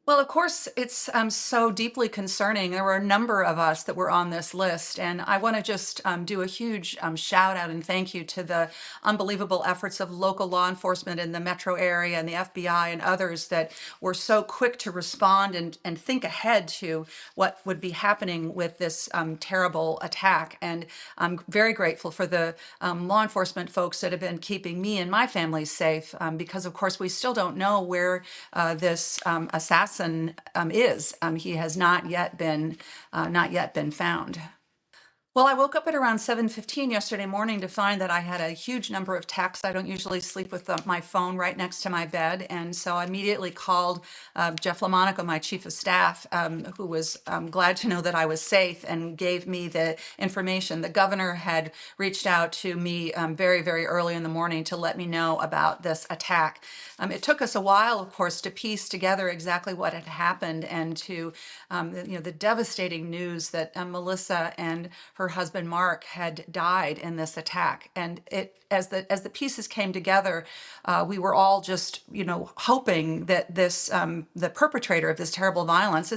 Well, of course, it's so deeply concerning. There were a number of us that were on this list, and I want to just do a huge shout out and thank you to the unbelievable efforts of local law enforcement in the metro area and the FBI and others that were so quick to respond and think ahead to what would be happening with this terrible attack. And I'm very grateful for the law enforcement folks that have been keeping me and my family safe because, of course, we still don't know where this assassin is. He has not yet been found. Well, I woke up at around 7:15 yesterday morning to find that I had a huge number of texts. I don't usually sleep with my phone right next to my bed, and so I immediately called Jeff LaMonaco, my chief of staff, who was glad to know that I was safe and gave me the information. The governor had reached out to me very, very early in the morning to let me know about this attack. It took us a while, of course, to piece together exactly what had happened and to, the devastating news that Melissa and her husband Mark had died in this attack. And as the pieces came together, we were all just hoping that the perpetrator of this terrible violence,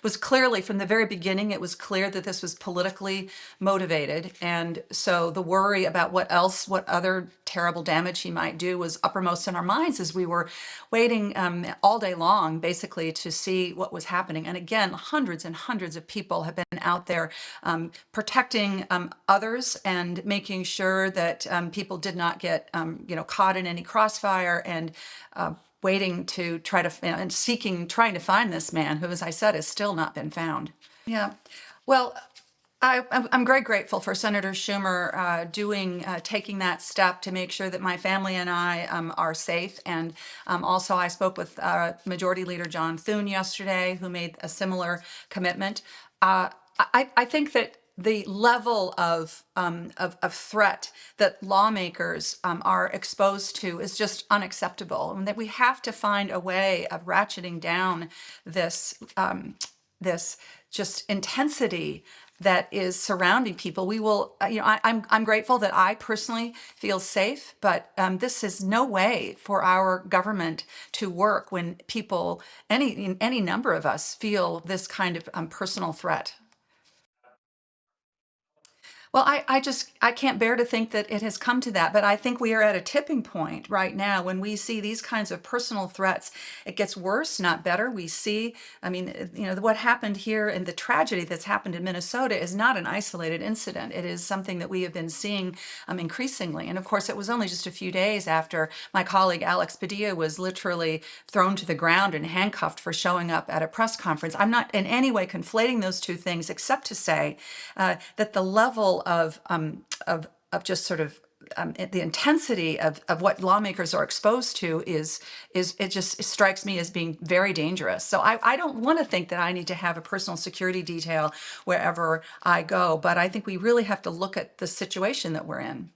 was clearly from the very beginning. It was clear that this was politically motivated, and so the worry about what other terrible damage he might do was uppermost in our minds as we were waiting all day long, basically, to see what was happening. And again, hundreds and hundreds of people have been out there protecting others and making sure that people did not get caught in any crossfire, and waiting to try to and seeking trying to find this man who, as I said, has still not been found. Yeah. Well, I'm very grateful for Senator Schumer taking that step to make sure that my family and I are safe. And also, I spoke with Majority Leader John Thune yesterday, who made a similar commitment. I think that the level of threat that lawmakers are exposed to is just unacceptable, and that we have to find a way of ratcheting down this just intensity that is surrounding people. We will, I'm grateful that I personally feel safe, but this is no way for our government to work when people, any number of us, feel this kind of personal threat. Well, I can't bear to think that it has come to that, but I think we are at a tipping point right now when we see these kinds of personal threats. It gets worse, not better. We see, I mean, what happened here and the tragedy that's happened in Minnesota is not an isolated incident. It is something that we have been seeing increasingly. And of course, it was only just a few days after my colleague Alex Padilla was literally thrown to the ground and handcuffed for showing up at a press conference. I'm not in any way conflating those two things, except to say that the level of just sort of the intensity of what lawmakers are exposed to is it just strikes me as being very dangerous. So I don't want to think that I need to have a personal security detail wherever I go, but I think we really have to look at the situation that we're in.